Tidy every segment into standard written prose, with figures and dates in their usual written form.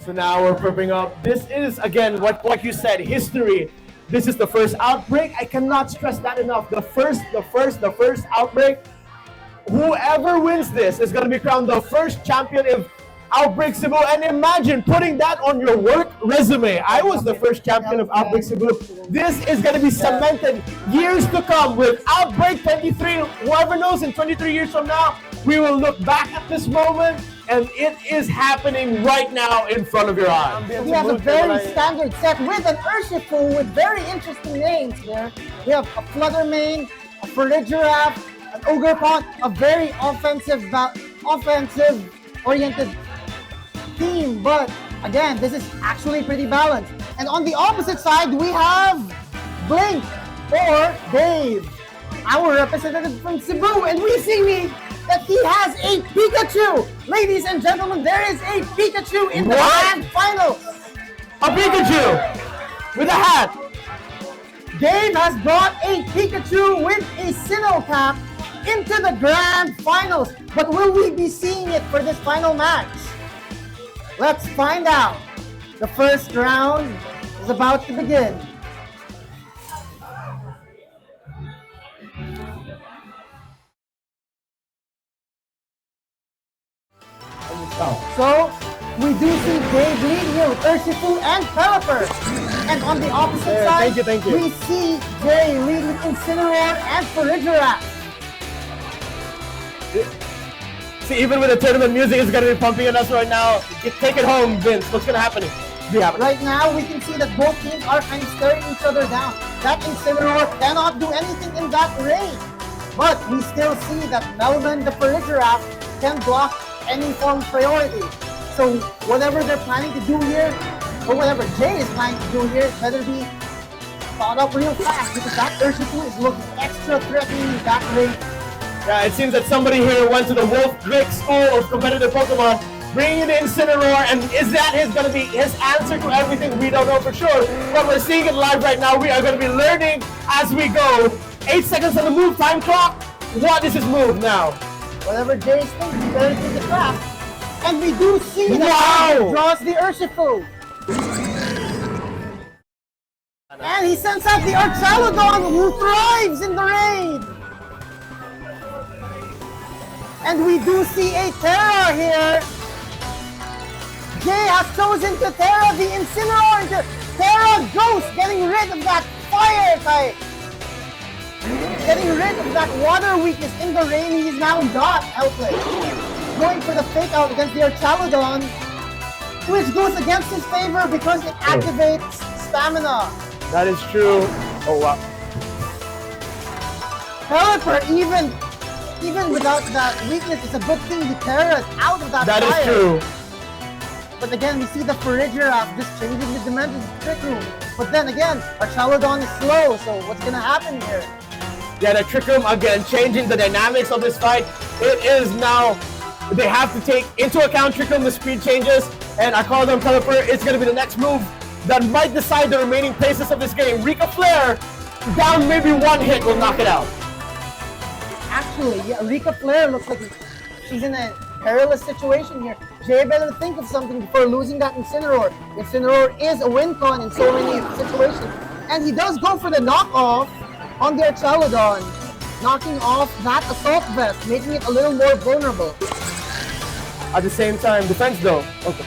So now we're prepping up. This is, again, what you said, history. This is the first outbreak. I cannot stress that enough. The first outbreak. Whoever wins this is going to be crowned the first champion of Outbreak Cebu. And imagine putting that on your work resume. I was the first champion of Outbreak Cebu. This is going to be cemented years to come with Outbreak 23. Whoever knows, in 23 years from now, we will look back at this moment, and it is happening right now in front of your eyes. We have a very standard set with an Urshifu with very interesting names here. We have a Fluttermane, a Farigiraf, an Ogre Pot, a very offensive-oriented team. But again, this is actually pretty balanced. And on the opposite side, we have bLink or Dave, our representative from Cebu, and we see that he has a Pikachu. Ladies and gentlemen, there is a Pikachu in the grand final. A Pikachu with a hat. Dave has brought a Pikachu with a Sinnoh cap into the grand finals. But will we be seeing it for this final match? Let's find out. The first round is about to begin. So, we do see Dave leading here with Urshifu and Pelipper. And on the opposite side, thank you. we see Jay lead with Incineroar and Farigiraf. See, even with the tournament music, it's going to be pumping on us right now. Take it home, Vince. What's going to happen? Right now, we can see that both teams are kind of staring each other down. That Incineroar cannot do anything in that range. But we still see that Melvin, the Farigiraf, can block any form of priority. So whatever they're planning to do here, or whatever Jay is planning to do here, better be thought up real fast, because that Urshifu is looking extra threatening in that range. Yeah, it seems that somebody here went to the Wolf Drake School of competitive Pokemon, bringing in Incineroar, and is that going to be his answer to everything? We don't know for sure, but we're seeing it live right now. We are going to be learning as we go. 8 seconds on the move time clock. What is his move now? Whatever Jay is thinking, he better take the trap. And we do see that he draws the Urshifu. And he sends out the Archaludon, who thrives in the raid. And we do see a Terra here. Jay has chosen to Terra the Incineroar into Terra Ghost, getting rid of that fire type. Getting rid of that water weakness in the rain. He's now not helpless. Going for the fake out against the Archaludon, which goes against his favor because it activates stamina. That is true. Oh wow. Pelipper, even without that weakness, it's a good thing the Terra is out of that fire. That is true. But again, we see the Farigiraf just changing the dimensions of Trick Room. But then again, Archaludon is slow, so what's gonna happen here? Yeah, the Trick Room, again, changing the dynamics of this fight. It is now, they have to take into account Trick Room, the speed changes, and Archaludon Pelipper is going to be the next move that might decide the remaining paces of this game. Rika Flare, down maybe one hit will knock it out. Actually, yeah, Rika Flare looks like she's in a perilous situation here. Jay better think of something before losing that Incineroar. Incineroar is a win con in so many situations. And he does go for the knockoff on the Archaludon, knocking off that Assault Vest, making it a little more vulnerable. At the same time, defense though. Okay.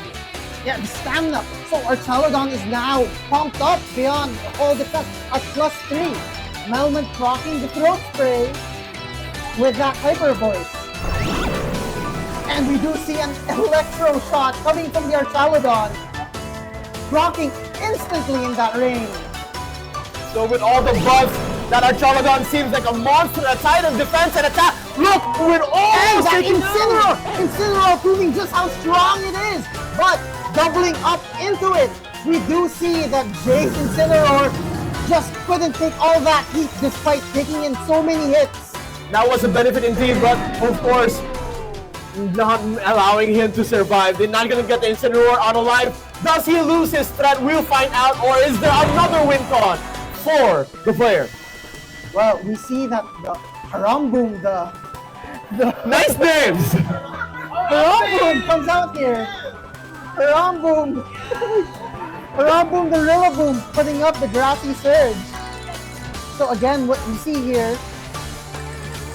Yeah, the stamina. So Archaludon is now pumped up beyond all defense at +3. Melman proccing the Throat Spray with that Hyper Voice. And we do see an Electro Shot coming from the Archaludon, proccing instantly in that range. So with all the buffs, that Archaludon seems like a monster, a titan defense and attack. Look, with all that Incineroar proving just how strong it is. But doubling up into it, we do see that Jay's Incineroar just couldn't take all that heat despite taking in so many hits. That was a benefit indeed, but of course, not allowing him to survive. They're not going to get the Incineroar out alive. Does he lose his threat? We'll find out. Or is there another win con for the player? Well, we see that the Haramboom, the nice names! Haramboom comes out here. Haramboom! Haramboom the Rillaboom putting up the Grassy Surge. So again, what we see here,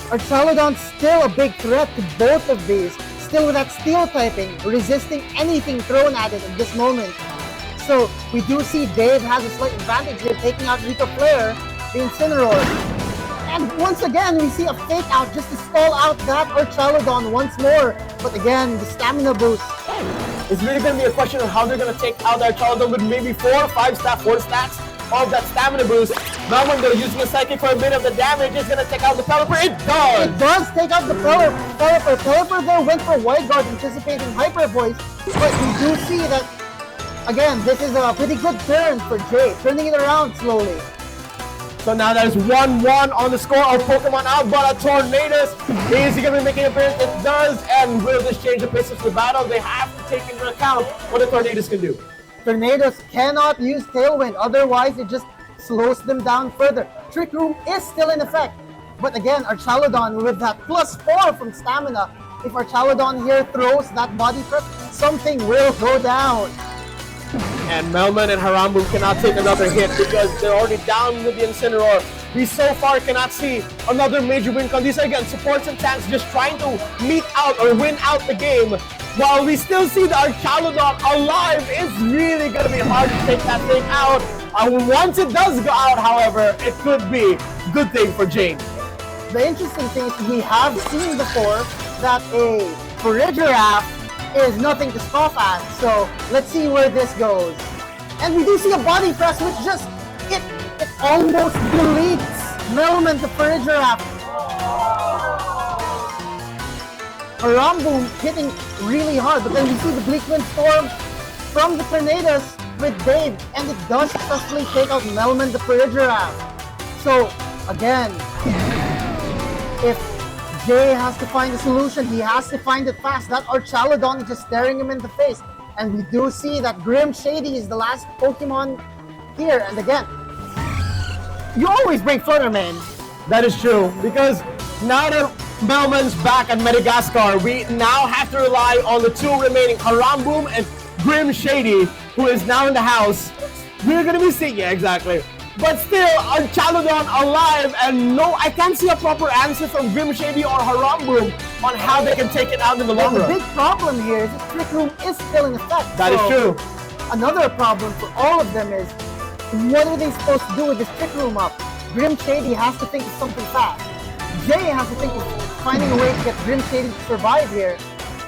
Archaludon's still a big threat to both of these. Still with that Steel typing, resisting anything thrown at it at this moment. So we do see Dave has a slight advantage here, taking out Rico Flare, the Incineroar. And once again, we see a fake out just to stall out that Archaludon once more. But again, the stamina boost. It's really going to be a question of how they're going to take out their Charlton with maybe 4 or 5 stacks of that stamina boost. Now when they're using a Psychic for a bit of the damage, it's going to take out the Pelipper. It does! It does take out the Pelipper. Pelipper there went for Wide Guard, anticipating Hyper Voice. But we do see that, again, this is a pretty good turn for Jay, turning it around slowly. So now there's 1-1 on the score of Pokemon Out, but a Tornadus. Is he going to be making an appearance? It does. And will this change the pace of the battle? They have to take into account what the Tornadus can do. Tornadus cannot use Tailwind, otherwise it just slows them down further. Trick Room is still in effect. But again, Archaludon with that +4 from Stamina, if Archaludon here throws that Body Prep, something will go down. And Melman and Haramboom cannot take another hit because they're already down with the Incineroar. We so far cannot see another major win. These are again supports and tanks just trying to meet out or win out the game. While we still see the Archaludon alive, it's really going to be hard to take that thing out. Once it does go out, however, it could be a good thing for Jane. The interesting thing is we have seen before that a Farigiraf is nothing to scoff at, so let's see where this goes. And we do see a Body Press which just, it almost deletes Melman to Farigiraf. Haramboom hitting really hard, but then we see the Bleak Wind Storm from the Tornadus with Dave, and it does successfully take out Melman the Farigiraf. So, again, if Jay has to find a solution, he has to find it fast. That Archaludon is just staring him in the face. And we do see that Grim Shady is the last Pokemon here. And again, you always bring Flutterman. That is true, because now that Melman's back at Madagascar, we now have to rely on the 2 remaining, Haramboom and Grim Shady, who is now in the house. We're going to be seeing, yeah, exactly. But still, Archaludon alive, and no, I can't see a proper answer from Grim Shady or Haramboom on how they can take it out in the long run. The big problem here is that Trick Room is still in effect. That is true. Another problem for all of them is, what are they supposed to do with this Trick Room up? Grim Shady has to think of something fast. Jay has to think of finding a way to get Grim Shady to survive here.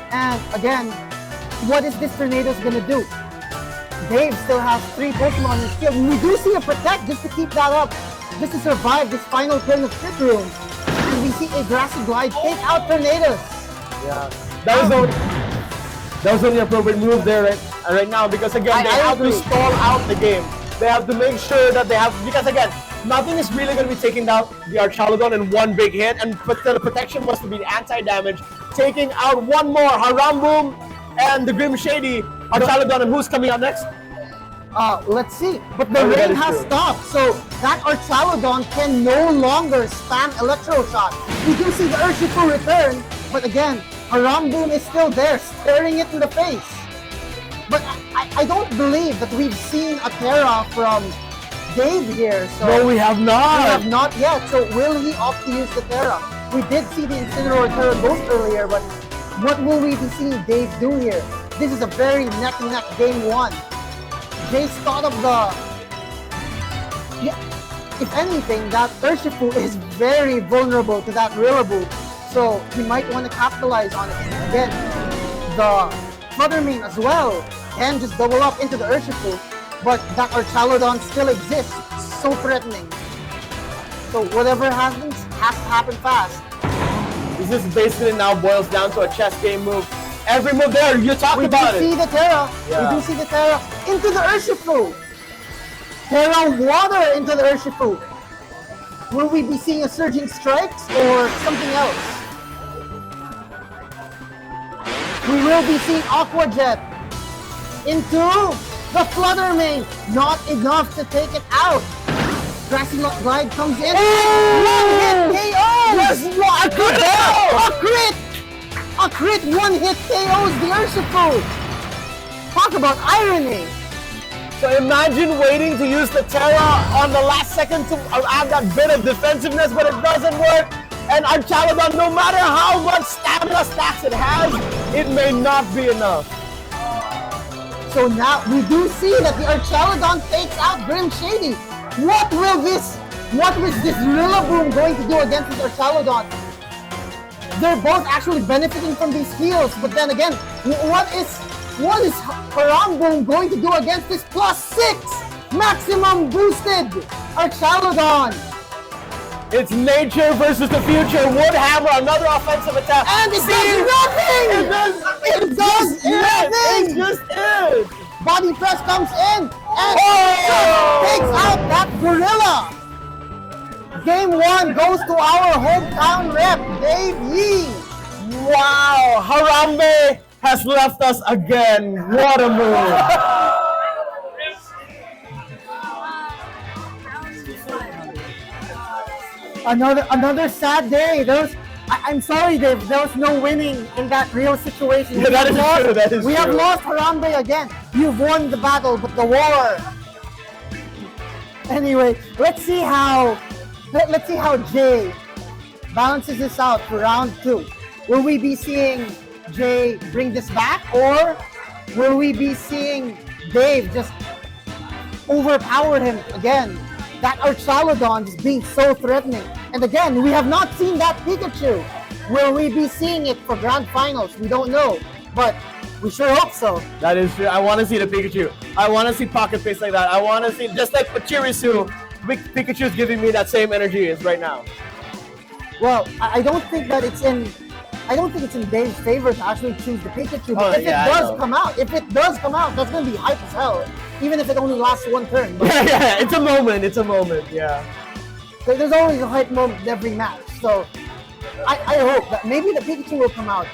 And again, what is this Tornadus gonna do? Dave still has 3 Pokemon in his field. We do see a Protect just to keep that up, just to survive this final turn of Trick Room. And we see a Grassy Glide take out Tornadus. Yeah, that was only an appropriate move there right now, because again, they have to stall out the game. They have to make sure that they have, because again, nothing is really going to be taking down the Archaludon in one big hit, and the protection was to be the anti-damage. Taking out one more, Haramboom and the Grim Shady, Archaludon, and who's coming out next? Let's see. But the rain has stopped, so that Archaludon can no longer spam Electro Shot. We do see the Urshifu return, but again, Haramboom is still there, staring it in the face. But I don't believe that we've seen a Terra from Dave here. So no, we have not. We have not yet. So will he opt to use the Terra? We did see the Incineroar Terra Ghost earlier, but what will we be seeing Dave do here? This is a very neck-and-neck game 1. Jay's thought of the... Yeah, if anything, that Urshifu is very vulnerable to that Rillaboom, so he might want to capitalize on it. Again, the Fluttermane as well can just double up into the Urshifu, but that Archaludon still exists, so threatening. So whatever happens, has to happen fast. This is basically now boils down to a chess game move. Every move there, you talk about it. We do see the Terra. Yeah. We do see the Terra into the Urshifu. Terra Water into the Urshifu. Will we be seeing a Surging Strikes or something else? We will be seeing Aqua Jet into the Fluttermane. Not enough to take it out. Grassy Glide comes in. One hit KO! Yes, a crit! A crit 1-hit KOs the Urshifu! Talk about irony. So imagine waiting to use the Terra on the last second to add that bit of defensiveness, but it doesn't work. And Archaludon, no matter how much stamina stacks it has, it may not be enough. So now we do see that the Archaludon takes out Grim Shady. What was this Rillaboom going to do against this Archaludon? They're both actually benefiting from these heals, but then again, what is Haramboom going to do against this +6 maximum boosted Archaludon? It's nature versus the future. Woodhammer, another offensive attack. And it does nothing! It does nothing! It just is! Body press comes in and takes out that gorilla! Game 1 goes to our hometown rep, Dave Yee. Wow, Harambe has left us again. What a move. Another sad day. I'm sorry, Dave. There was no winning in that real situation. Yeah, that is true. We have lost Harambe again. You've won the battle, but the war. Anyway, let's see how Jay balances this out for round 2. Will we be seeing Jay bring this back, or will we be seeing Dave just overpower him again? That Archaludon is being so threatening. And again, we have not seen that Pikachu. Will we be seeing it for grand finals? We don't know, but we sure hope so. That is true. I want to see the Pikachu. I want to see Pocket Face like that. I want to see, just like Pachirisu, Pikachu is giving me that same energy as right now. Well, I don't think it's in Dave's favor to actually choose the Pikachu. But if it does come out, that's going to be hype as hell. Even if it only lasts one turn. But yeah, it's a moment, yeah. There's always a hype moment in every match. So I hope that maybe the Pikachu will come out.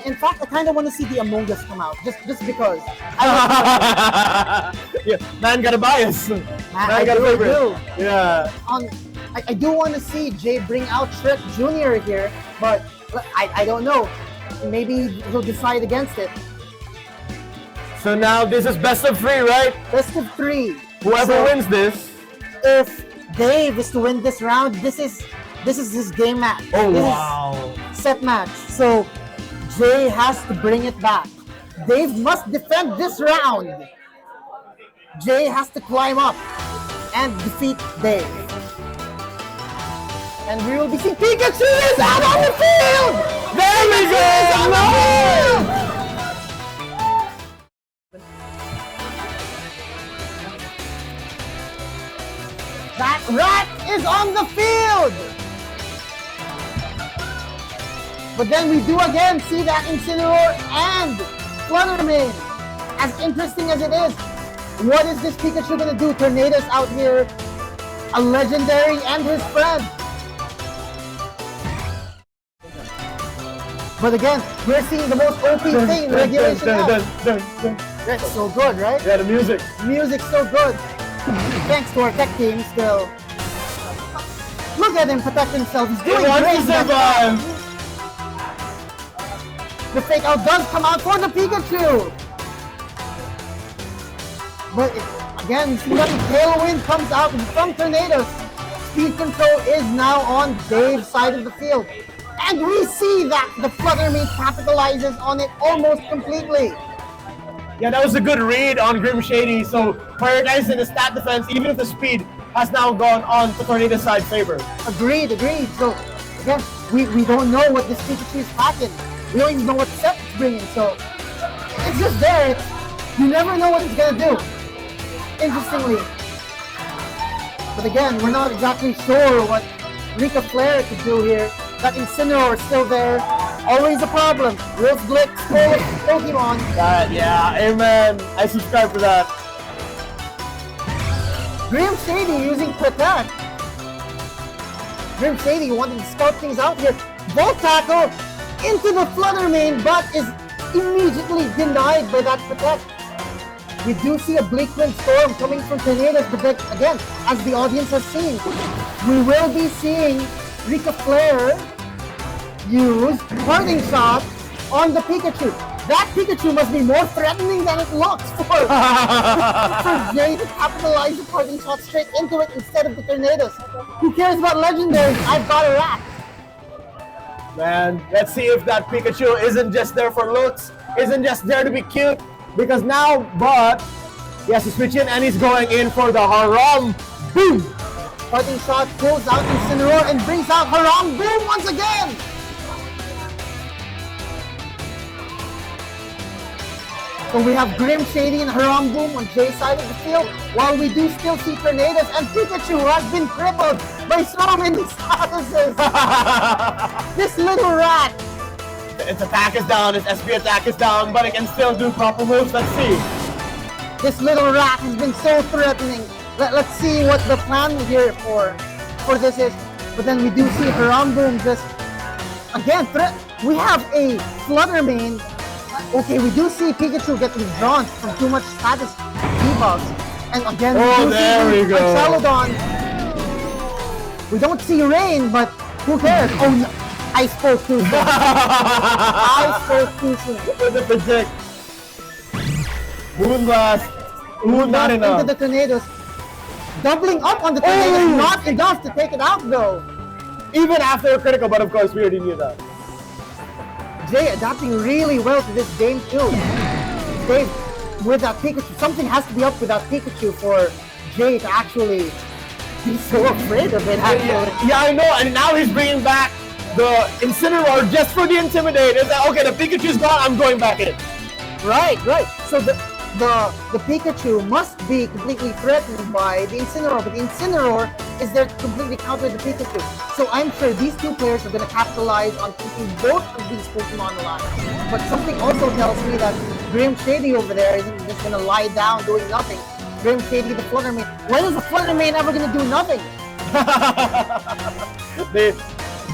In fact, I kind of want to see the Among Us come out, just because. Yeah, man got a bias. Man got a favorite. Yeah. I do want to see Jay bring out Shrek Jr. here, but I don't know. Maybe he'll decide against it. So now this is best of 3, right? Best of 3. Whoever wins this. If Dave is to win this round, this is his game match. Oh, wow. Set match. So Jay has to bring it back. Dave must defend this round. Jay has to climb up and defeat Dave. And we will be seeing Pikachu is out on the field! There we go! No! That rat is on the field! But then we do again see that Incineroar and Fluttermane. As interesting as it is, what is this Pikachu gonna do? Tornadus out here, a legendary and his friend. But again, we're seeing the most OP thing in regulation now. That's so good, right? Yeah, the music. Music's so good. Thanks to our tech team still. Look at him protect himself. He's doing great. The fake out does come out for the Pikachu. But again, see that the Tailwind comes out from Tornadus. Speed control is now on Dave's side of the field. And we see that the Fluttermane capitalizes on it almost completely. Yeah, that was a good read on Grim Shady. So prioritizing the stat defense, even if the speed has now gone on to Tornadus' side favor. Agreed. So again, we don't know what this Pikachu is packing. We don't even know what set it's bringing. So it's just there. You never know what it's gonna do. Interestingly. But again, we're not exactly sure what Rika Flare could do here. That Incineroar is still there. Always a problem. Wolf Blitz, Pokemon. Yeah, amen. I subscribe for that. Grim Shady using Protect. Grim Shady wanting to scout things out here. Volt Tackle into the Fluttermane, but is immediately denied by that Protect. We do see a Bleakwind Storm coming from Tornadus, but then, again, as the audience has seen, we will be seeing Rika Flare use Parting Shot on the Pikachu. That Pikachu must be more threatening than it looks for Jay to capitalize the parting shot straight into it instead of the tornadoes. Who cares about legendaries? I've got a rat. Man, let's see if that Pikachu isn't just there for looks, isn't just there to be cute, because now, but he has to switch in and he's going in for the Haram Boom! Parting shot pulls out Incineroar and brings out Haram Boom once again! So we have Grim Shady and Haram Boom on Jay's side of the field, while we do still see Tornadoes and Pikachu, who has been crippled by so many statuses. This little rat. Its attack is down, its SP attack is down, but it can still do proper moves. Let's see. This little rat has been so threatening. Let's see what the plan here for this is. But then we do see Haram Boom just again. We have a Flutter Mane. Okay, we do see Pikachu getting drawn from too much status debuffs. And again, we do see Saladon. We don't see rain, but who cares? Oh, no. I spoke too soon. I spoke too soon. With the predict. Moonblast. Not enough. Into the tornadoes. Doubling up on the tornadoes. Not enough to take it out, though. Even after a critical, but of course, we already knew that. Jay adapting really well to this game too. Dave, with that Pikachu, something has to be up with that Pikachu for Jay to actually be so afraid of it. Yeah, I know. And now he's bringing back the Incineroar just for the Intimidate. It's like, okay, the Pikachu's gone, I'm going back in. Right. So the Pikachu must be completely threatened by the Incineroar, but the Incineroar is there to completely counter the Pikachu. So I'm sure these two players are going to capitalize on keeping both of these Pokemon alive. But something also tells me that Grim Shady over there isn't just going to lie down doing nothing. Grim Shady, the Flutter Mane. When is the Flutter Mane ever going to do nothing? They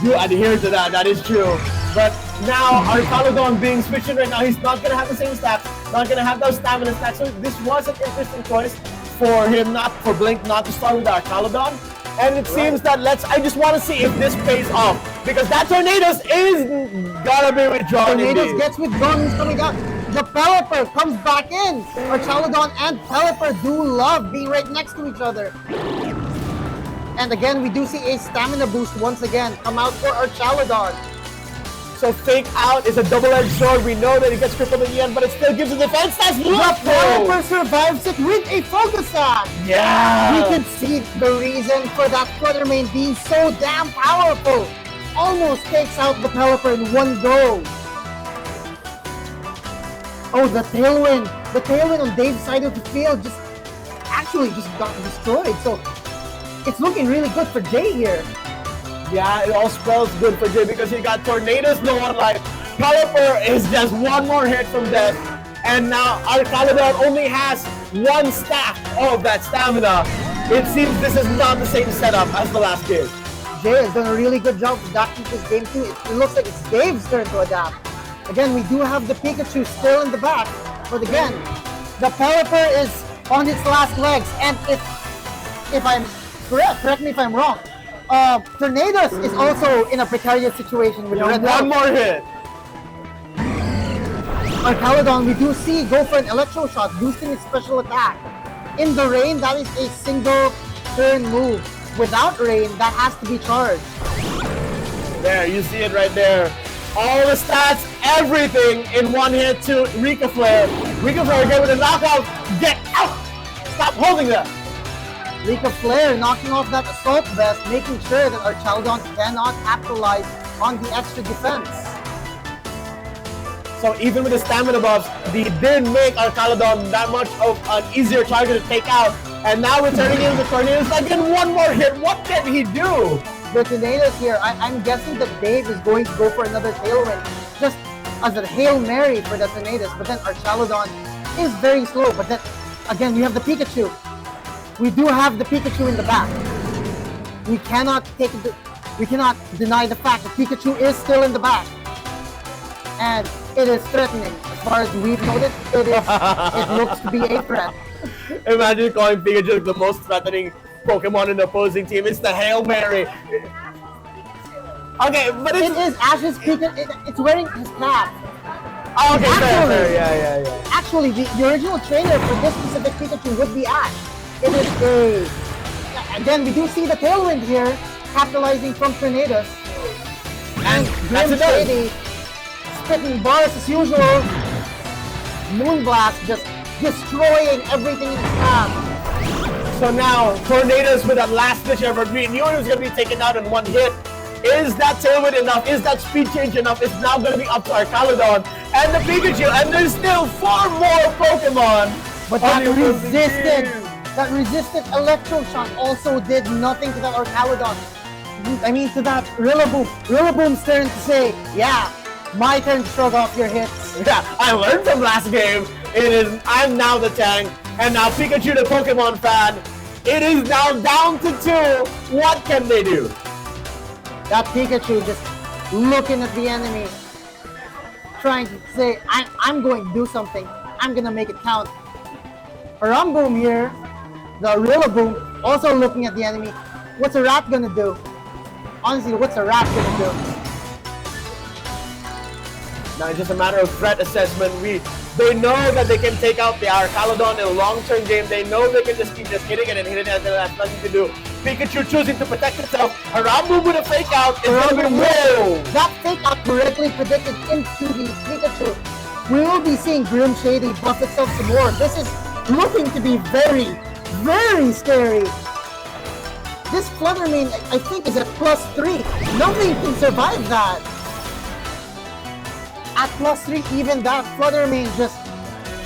do adhere to that, that is true. But now, our Caladon being switched in right now, he's not going to have the same stats, not going to have those stamina stats. So this was an interesting choice for him, for Blink not to start with our Caladon. And it seems that I just want to see if this pays off. Because that Tornadoes is gotta be withdrawn. Tornadoes gets withdrawn, he's coming out. The Pelipper comes back in. Our Caladon and Pelipper do love being right next to each other. And again, we do see a stamina boost once again come out for our Caladon. So Fake Out is a double-edged sword. We know that it gets crippled in the end, but it still gives a defense. That's the Pelipper survives it with a Focus Sash. Yeah. We can see the reason for that Flutter Mane being so damn powerful. Almost takes out the Pelipper in one go. Oh, the Tailwind. The Tailwind on Dave's side of the field just got destroyed. So it's looking really good for Jay here. Yeah, it all spells good for Jay because he got Tornadoes, no one life. Pelipper is just one more hit from death. And now our Caladon only has one stack of that stamina. It seems this is not the same setup as the last game. Jay has done a really good job adapting this game too. It looks like it's Dave's turn to adapt. Again, we do have the Pikachu still in the back. But again, the Pelipper is on its last legs. And if I'm correct me if I'm wrong, Tornadoes is also in a precarious situation with one more hit. Our Caladon, we do see go for an Electro Shot, boosting its special attack. In the rain, that is a single turn move. Without rain, that has to be charged. There, you see it right there. All the stats, everything in one hit to Rika Flare. Rika Flare again with a knockout. Get out! Stop holding that. Rika Flare knocking off that Assault Vest, making sure that our Caladon cannot capitalize on the extra defense. So even with the stamina buffs, they didn't make our Caladon that much of an easier target to take out. And now we're turning into the Tornadoes. Again, one more hit. What can he do? The Tornadoes here, I'm guessing that Dave is going to go for another Tailwind, just as a Hail Mary for the Tornadoes. But then our Caladon is very slow. But then, again, we have the Pikachu. We do have the Pikachu in the back. We cannot deny the fact that Pikachu is still in the back. And it is threatening. As far as we've noticed, it looks to be a threat. Imagine calling Pikachu the most threatening Pokemon in the opposing team. It's the Hail Mary. Okay, but it is Ash's Pikachu. It's wearing his cap. Oh, okay, fair, Actually- fair. Yeah. Actually, the original trainer for this specific Pikachu would be Ash. It is a... Again, we do see the Tailwind here, capitalizing from Tornadoes. And That's Grim it done. Shady spitting bars as usual. Moonblast just destroying everything in its path. So now, Tornadoes with that last ditch effort. We knew it was going to be taken out in one hit. Is that Tailwind enough? Is that speed change enough? It's now going to be up to our Caledon and the Pikachu. And there's still 4 more Pokemon. But that on the opposing resisted Electro Shock also did nothing to that Orcaludon. I mean, to that Rillaboom. Rillaboom's turn to say, yeah, my turn to shrug off your hits. Yeah, I learned from last game. I'm now the tank, and now Pikachu, the Pokemon fan. It is now down to 2. What can they do? That Pikachu just looking at the enemy, trying to say, I'm going to do something. I'm going to make it count. Rumboom here, the Rillaboom, also looking at the enemy. What's a rat going to do? Honestly, what's a rat going to do? Now it's just a matter of threat assessment. They know that they can take out the Caledon in a long-term game. They know they can just keep hitting it and hitting it and it has nothing to do. Pikachu choosing to protect itself. Harambu with a fake out is going to be whoa! That fake out correctly predicted into the Pikachu. We will be seeing Grim Shady buff itself some more. This is looking to be very, very scary. This Fluttermane, I think, is at +3. Nothing can survive that. At +3, even that Fluttermane just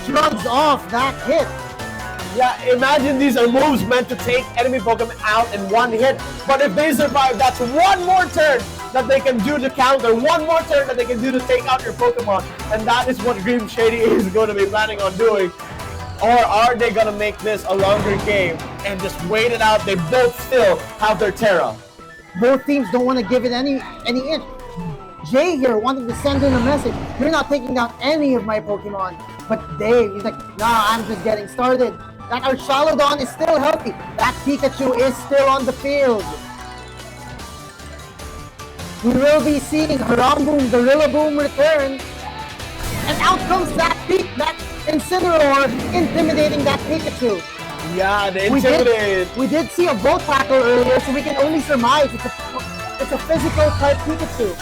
shrugs off that hit. Yeah, imagine these are moves meant to take enemy Pokemon out in one hit. But if they survive, that's one more turn that they can do to counter, one more turn that they can do to take out your Pokemon. And that is what Grim Shady is going to be planning on doing. Or are they going to make this a longer game and just wait it out? They both still have their Terra. Both teams don't want to give it any inch. Jay here wanting to send in a message. You're not taking down any of my Pokemon. But Dave, he's like, nah, I'm just getting started. That our Shalodon is still healthy. That Pikachu is still on the field. We will be seeing Haramboom, the Rillaboom return. And out comes that Incineroar intimidating that Pikachu. Yeah, they intimidated. We did see a Volt Tackle earlier, so we can only surmise it's a physical type Pikachu.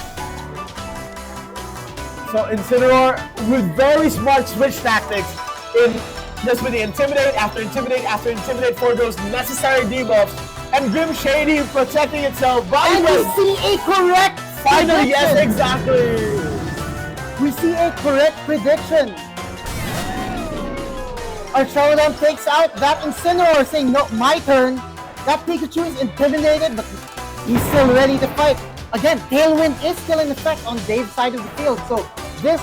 So Incineroar with very smart switch tactics just with the Intimidate after Intimidate for those necessary debuffs. And Grim Shady protecting itself by And we see a correct finally, yes, prediction. exactly. We see a correct prediction. Our Shalodon takes out that Incineroar saying, no, my turn. That Pikachu is intimidated, but he's still ready to fight. Again, Tailwind is still in effect on Dave's side of the field, so this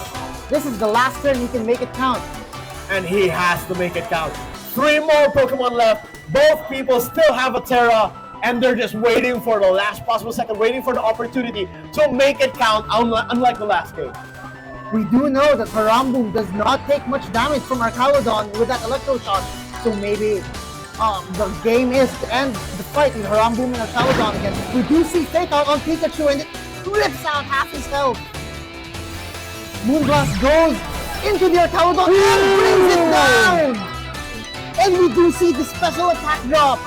is the last turn he can make it count. And he has to make it count. 3 more Pokemon left. Both people still have a Terra, and they're just waiting for the last possible second, waiting for the opportunity to make it count, unlike the last game. We do know that Haramboom does not take much damage from our Caledon with that Electro Shock, so maybe the game is to end the fight with Haramboom and our Caledon again. We do see Fake Out on Pikachu, and it rips out half his health. Moonblast goes into the Caledon and brings it down! And we do see the special attack drop.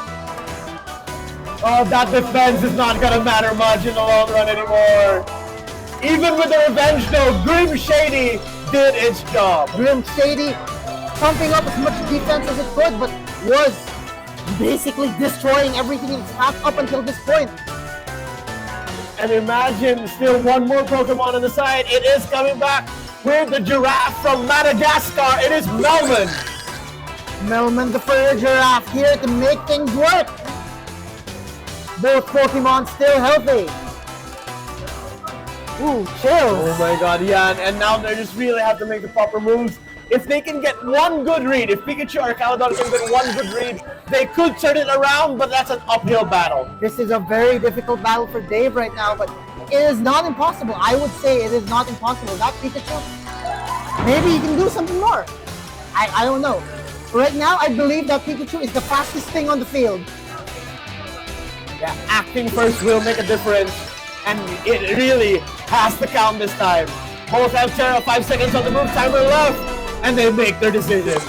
Oh, that defense is not gonna matter much in the long run anymore. Even with the revenge though, Grim Shady did its job. Grim Shady pumping up as much defense as it could, but was basically destroying everything in its path up until this point. And imagine still one more Pokemon on the side. It is coming back with the giraffe from Madagascar. It is Melman. Melman the fur giraffe here to make things work. Both Pokemon still healthy. Ooh, chills. Oh my god, yeah, and now they just really have to make the proper moves. If they can get one good read, if Pikachu or Caledon can get one good read, they could turn it around, but that's an uphill battle. This is a very difficult battle for Dave right now, but it is not impossible. I would say it is not impossible. That Pikachu, maybe he can do something more. I don't know. Right now, I believe that Pikachu is the fastest thing on the field. Yeah, acting first will make a difference, and it really has to count this time. Both have Terra, 5 seconds on the move, timer left, and they make their decision.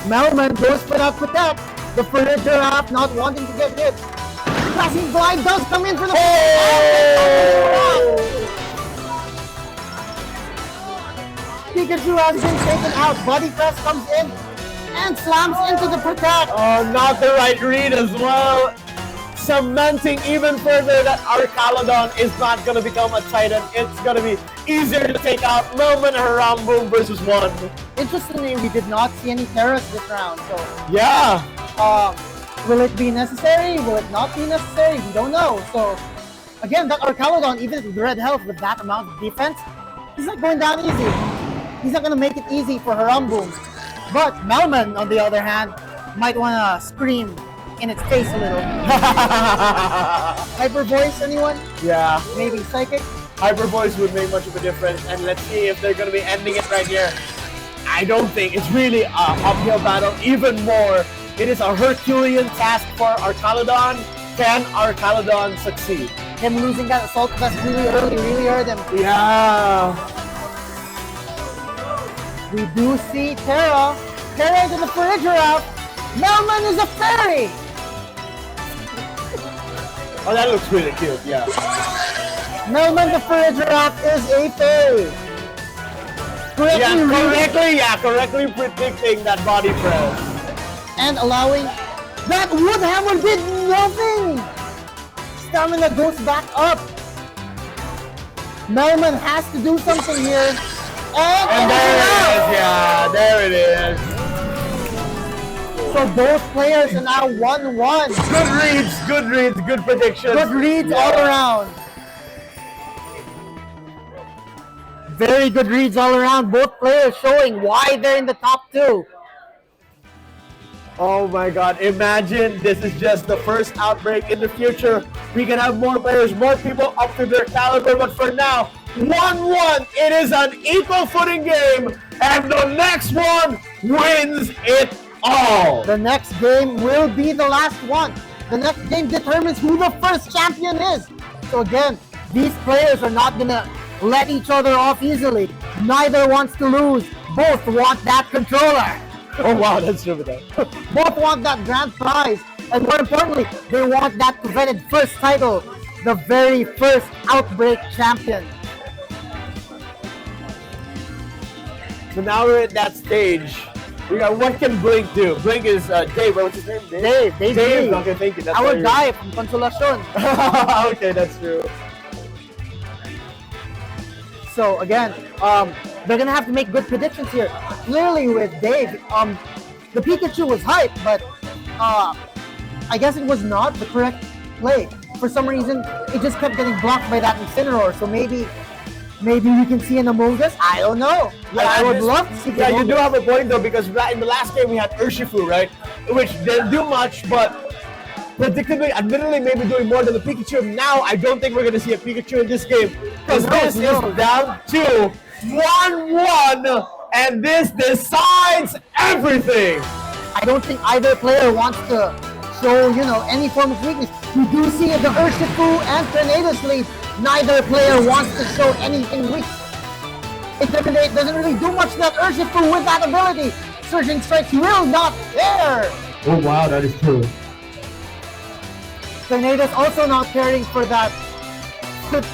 Melman goes for that protect. The further giraffe not wanting to get hit. Crashing Glide does come in for the Pikachu has been taken out. Body Press comes in and slams into the protect. Oh, not the right read as well. Cementing even further that Arcalodon is not going to become a Titan. It's going to be easier to take out Melman and Haramboom versus 1. Interestingly, we did not see any Terras this round. So, Yeah. will it be necessary? Will it not be necessary? We don't know. So, again, that Arcalodon, even with red health, with that amount of defense, he's not going down easy. He's not going to make it easy for Haramboom. But Melman, on the other hand, might want to scream in its face a little. Hyper Voice, anyone? Yeah. Maybe Psychic? Hyper Voice would make much of a difference, and let's see if they're going to be ending it right here. I don't think it's really an uphill battle. Even more, it is a Herculean task for Arcalodon. Can Arcalodon succeed? Him losing that Assault Vest really early really hurt him. Yeah. We do see Terra. Terra into the Farigiraffe. Melman is a fairy! Oh, that looks really cute, yeah. Melman the Farigiraffe is a fairy. Correctly predicting that body press. And allowing that Woodhammer did nothing! Stamina goes back up. Melman has to do something here. And there it is, yeah, there it is. So both players are now 1-1. Good reads, good predictions. Good reads all around. Very good reads all around. Both players showing why they're in the top 2. Oh my god, imagine this is just the first Outbreak. In the future, we can have more players, more people up to their caliber, but for now, 1-1, it is an equal footing game, and the next one wins it all. The next game will be the last one. The next game determines who the first champion is. So again, these players are not gonna let each other off easily. Neither wants to lose. Both want that controller. Oh wow, that's true with that. Both want that grand prize. And more importantly, they want that coveted first title. The very first Outbreak champion. So now we're at that stage. We got, what can bLink do? bLink is Dave, what's his name? Dave. Okay, thank you. That's our guy from Consolacion. Okay, that's true. So again, they're gonna have to make good predictions here. Clearly with Dave, the Pikachu was hype, but I guess it was not the correct play. For some reason, it just kept getting blocked by that Incineroar. So maybe we can see an Among Us. I don't know. Yeah, I would love to see. Yeah, you do have a point though, because in the last game we had Urshifu, right? Which didn't do much, but predictably, admittedly, maybe doing more than the Pikachu. Now, I don't think we're going to see a Pikachu in this game, because this is down to 1-1, and this decides everything. I don't think either player wants to show, any form of weakness. We do see the Urshifu and Tornadus lead. Neither player wants to show anything weak. It doesn't really do much to that Urshifu with that ability. Surging Strike will not care. Oh wow, that is true. Tornadus also not caring for that,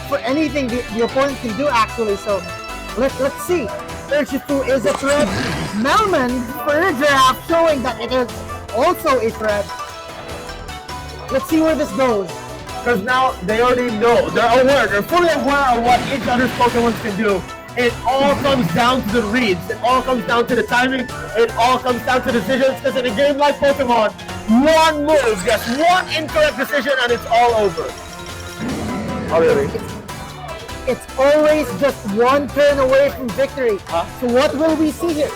for anything the opponent can do actually. So let's see. Urshifu is a threat. Melman Farigiraffe showing that it is also a threat. Let's see where this goes. Because now they already know, they're fully aware of what each other's Pokemon can do. It all comes down to the reads, it all comes down to the timing, it all comes down to decisions, because in a game like Pokemon, one move, just one incorrect decision and it's all over. Oh really? It's always just one turn away from victory. So what will we see here?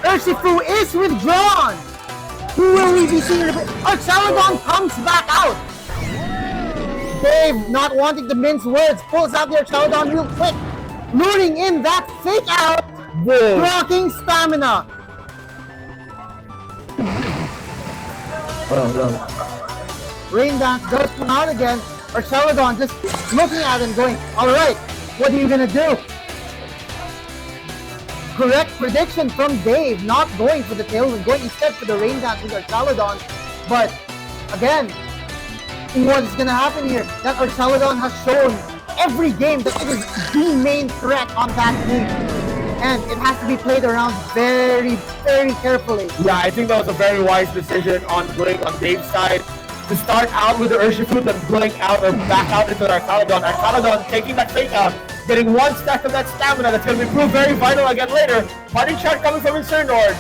Urshifu is withdrawn! Who will we be seeing? Archaludon comes back out! Dave, not wanting to mince words, pulls out the Archaludon real quick, luring in that fake out, blocking stamina. Rain Dance does come out again. Archaludon just looking at him going, alright, what are you gonna do? correct prediction from Dave, not going for the tailwind, going instead for the rain dance with Archaladon. But again, what's gonna happen here? That Archaladon has shown every game that it is the main threat on that team. And it has to be played around very, very carefully. Yeah, I think that was a very wise decision on bLink on Dave's side. To start out with the Urshifu, then bLink out or back out into the Archaladon. Archaladon taking that fake out, getting one stack of that stamina that's going to be proved very vital again later. Party shot coming from Incineroar.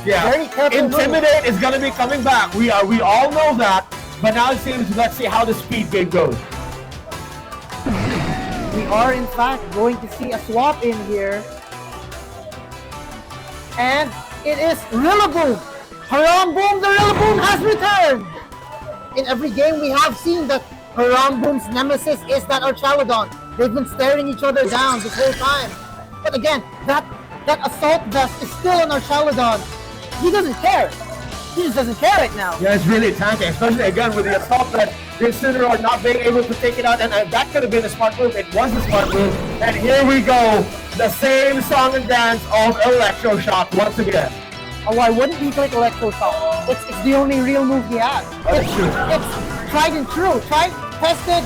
Yeah. Very careful. Intimidate is going to be coming back. We all know that. But now it seems, let's see how the speed game goes. We are in fact going to see a swap in here. And it is Rillaboom. Haramboom, the Rillaboom has returned. In every game we have seen that Haramboom's nemesis is that Archaladon. They've been staring each other down this whole time. But again, that assault vest is still on Archaladon. He doesn't care. He just doesn't care right now. Yeah, it's really tanking, especially again with the assault vest. The Incineroar not being able to take it out, and that could have been a smart move. It was a smart move. And here we go. The same song and dance of Electroshock once again. Oh, why wouldn't he click Electroshock? It's the only real move he has. That's true. It's tried and true. Tried, tested.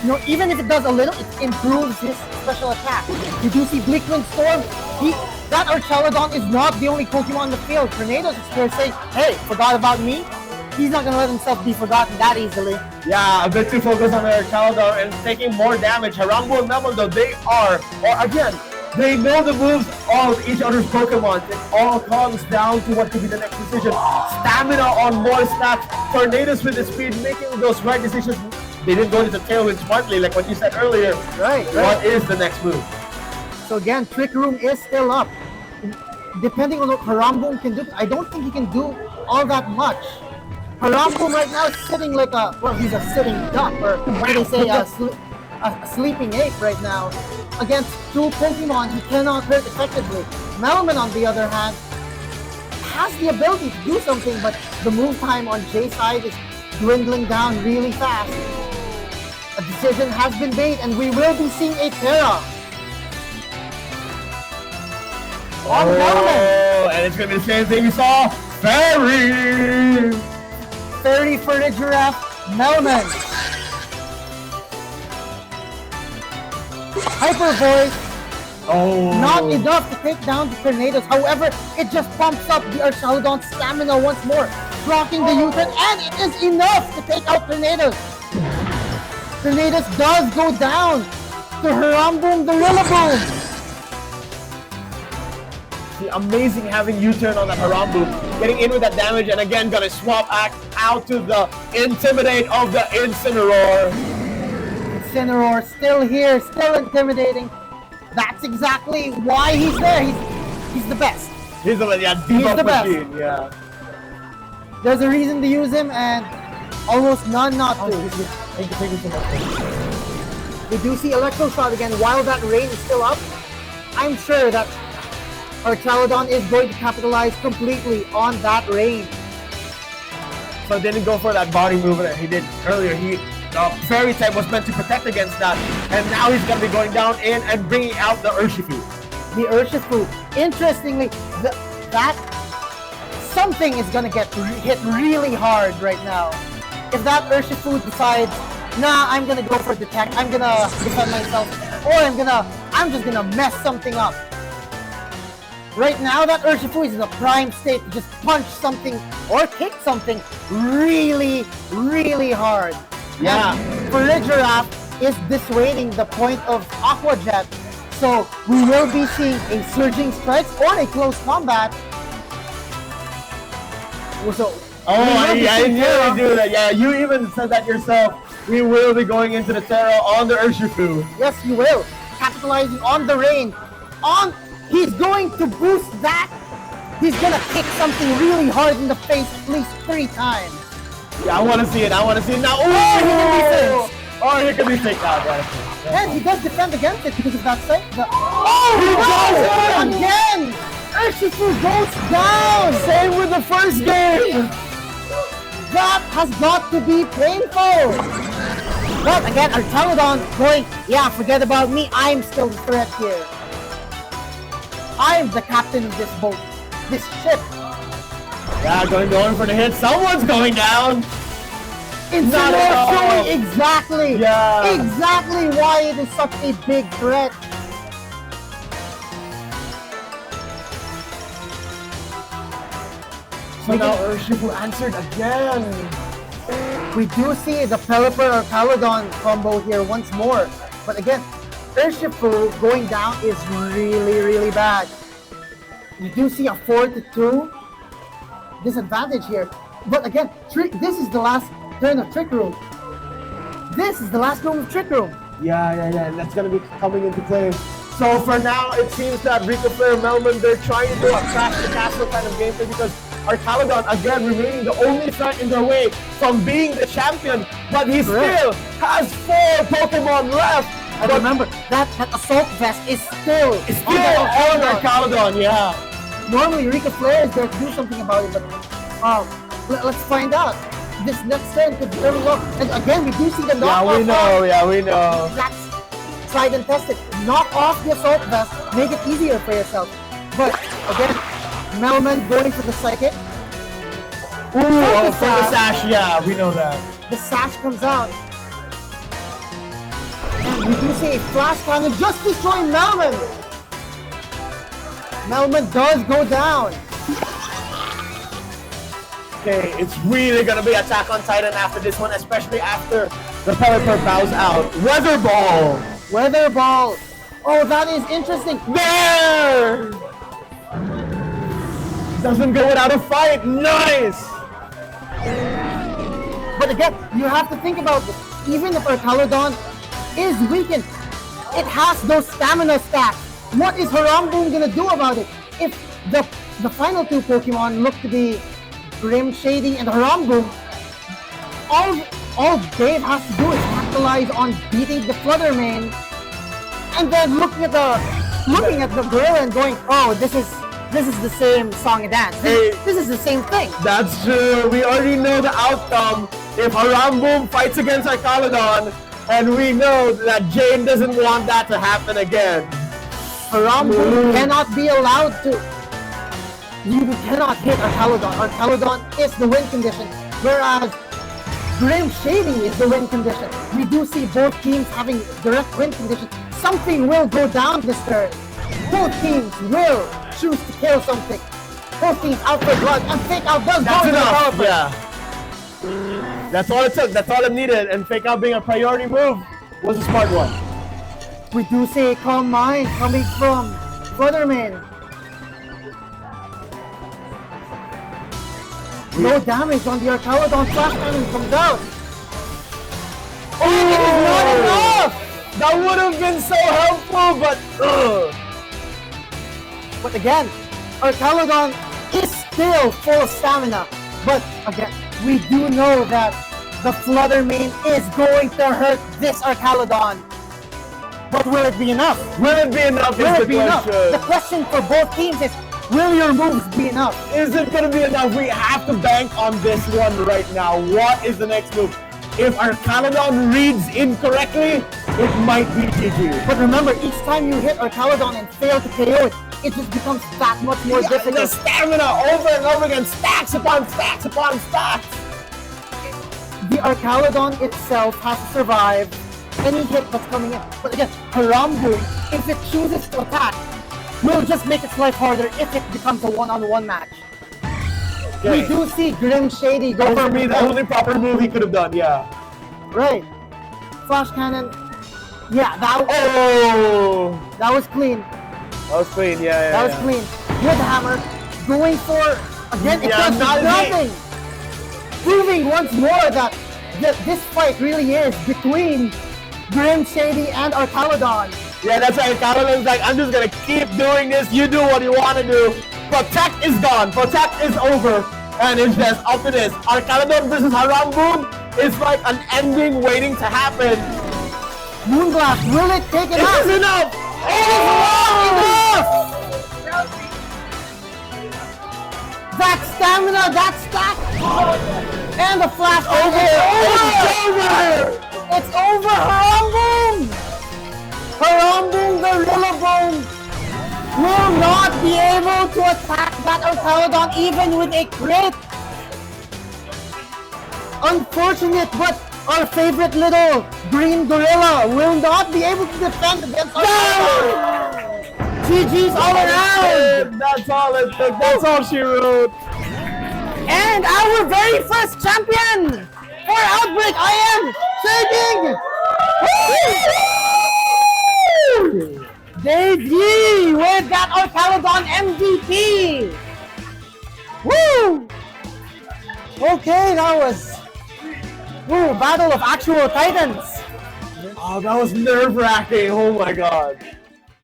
You know, even if it does a little, it improves his special attack. You do see Bleakwind Storm. That Archaladon is not the only Pokemon on the field. Tornadoes is here saying, hey, forgot about me? He's not going to let himself be forgotten that easily. Yeah, a bit too focused on their Archaladon and taking more damage. Harambo and Melon, though, they know the moves of each other's Pokemon. It all comes down to what could be the next decision. Stamina on more stacks. Tornadoes with the speed, making those right decisions. They didn't go into Tailwind smartly, like what you said earlier. Right. What is the next move? So again, Trick Room is still up. Depending on what Haramboom can do, I don't think he can do all that much. Haramboom right now is sitting like he's a sitting duck, or what do they say, a sleeping ape right now. Against two Pokemon, he cannot hurt effectively. Melman, on the other hand, has the ability to do something, but the move time on Jay's side is dwindling down really fast. A decision has been made, and we will be seeing a Terra. On Melman. And it's going to be the same thing we saw. Fairy for the Giraffe, Melman. Hyper Voice. Not enough to take down the Tornadoes. However, it just pumps up the Archaladon's stamina once more, blocking the U-turn, and it is enough to take out Tornadoes. Tornadoes does go down to Haramboom, the Rillaboom. Amazing having U-turn on the Haramboom, getting in with that damage, and again gonna swap out to the Intimidate of the Incineroar. Incineroar still here, still intimidating. That's exactly why he's there. He's the best. He's the best. Yeah. There's a reason to use him, and almost none not to. Thank you so much. We do see Electroshot again while that rain is still up. I'm sure that Archaladon is going to capitalize completely on that rain. So didn't go for that body move that he did earlier. Fairy type was meant to protect against that, and now he's going to be going down in and bringing out the Urshifu. The Urshifu. Interestingly, that something is going to get hit really hard right now. If that Urshifu decides, nah, I'm going to go for detect, I'm going to defend myself, or I'm just going to mess something up. Right now, that Urshifu is in a prime state to just punch something or kick something really, really hard. Yeah. Giraffe is dissuading the point of Aqua Jet, so we will be seeing a Surging Strikes or a close combat. So, I knew you do that. Yeah, you even said that yourself. We will be going into the Terra on the Urshifu. Yes, you will. Capitalizing on the rain. He's going to boost that. He's going to kick something really hard in the face at least 3 times. Yeah, I want to see it. Now. He can be He can be fixed out. And he does defend against it because of that save. He goes again! Urshifu goes down! Same with the first game! That has got to be painful! But again, Archaladon going, yeah, forget about me, I'm still the threat here. I'm the captain of this boat, this ship. Yeah, going for the hit. Someone's going down. Incineroar showing exactly why it is such a big threat. So now Urshifu answered again. We do see the Pelipper or Caledon combo here once more. But again, Urshifu going down is really bad. You do see a 4-2 disadvantage here. But again, this is the last turn of Trick Room. This is the last room of Trick Room. Yeah. That's gonna be coming into play. So for now, it seems that Rico Flair, Melman, they're trying to do a crash the castle kind of gameplay because our Caledon again remaining the only threat in their way from being the champion, but he still has 4 Pokemon left. And remember, that Assault Vest is still on our Caledon, yeah. Normally, Rico Flair is there to do something about it, but let's find out. This next turn could be very well. And again, we do see the knockoff. Yeah, we know. That's tried and tested. Knock off the Assault Vest, make it easier for yourself. But again, Melman going for the Psychic. For the sash, yeah, we know that. The sash comes out. And we do see a Flash Cannon just destroying Melman. Melman does go down. Okay, it's really gonna be Attack on Titan after this one, especially after the Pelipper bows out. Weather Ball! Weather Ball! Oh, that is interesting. There! Doesn't go without a fight. Nice! But again, you have to think about this. Even if our Caledon is weakened, it has those stamina stats. What is Haramboom gonna do about it? If the final 2 Pokemon look to be Grim Shady and Haramboom, all Dave has to do is capitalize on beating the Flutter Mane, and then looking at the gorilla and going, oh, this is the same song and dance. This is the same thing. That's true. We already know the outcome. If Haramboom fights against our Caledon, and we know that Jane doesn't want that to happen again. Haramboom cannot be allowed to. You cannot hit our Caledon. Our Caledon is the win condition, whereas Grim Shady is the win condition. We do see both teams having direct win condition. Something will go down this turn. Both teams will choose to kill something. Both teams out for blood, and Fake Out does That's go enough. Yeah. That's all it took. That's all it needed. And Fake Out being a priority move was a smart one. We do see a Calm Mind coming from Flutterman. No damage on the Arcaladon. Flash Cannon comes out. Oh, it is not enough! That would have been so helpful, but But again, Arcaladon is still full of stamina. But again, we do know that the Flutter Mane is going to hurt this Arcaladon. But will it be enough? Will it be enough? Will it be enough? The question for both teams is, will your moves be enough? Is it going to be enough? We have to bank on this one right now. What is the next move? If our Caledon reads incorrectly, it might be GG. But remember, each time you hit our Caledon and fail to KO it, it just becomes that much more difficult. The stamina over and over again, stacks upon stacks upon stacks. The Arcaladon itself has to survive any hit that's coming in. But again, Haramboom, if it chooses to attack, will just make its life harder if it becomes a one-on-one match. Okay. We do see Grim Shady go for me, the only proper move he could have done, yeah. Right. Flash Cannon. Yeah, that was clean. That was clean, yeah. That was clean. With Hammer, going for, again, it does nothing. Proving once more that this fight really is between Grim Shady and Arcaladon. Yeah, that's right. Arcaladon's like, I'm just gonna keep doing this. You do what you want to do. Protect is gone. Protect is over. And it's just up to this. Arcaladon versus Haramboom is like an ending waiting to happen. Moonblast, will it take it out? It is enough! It is not enough! That stamina, that stack, and the flash over! It's over! Haramboom! Haramboom, the Rillaboom will not be able to attack that Orcalodon even with a crit. Unfortunate, but our favorite little green gorilla will not be able to defend against Orcalodon. GG's all around. That's all it took. That's all she wrote. And our very first champion for Outbreak, I am saving Daiya with that Orcalodon MVP. Woo! Okay, that was battle of actual titans. Oh, that was nerve-wracking. Oh my god.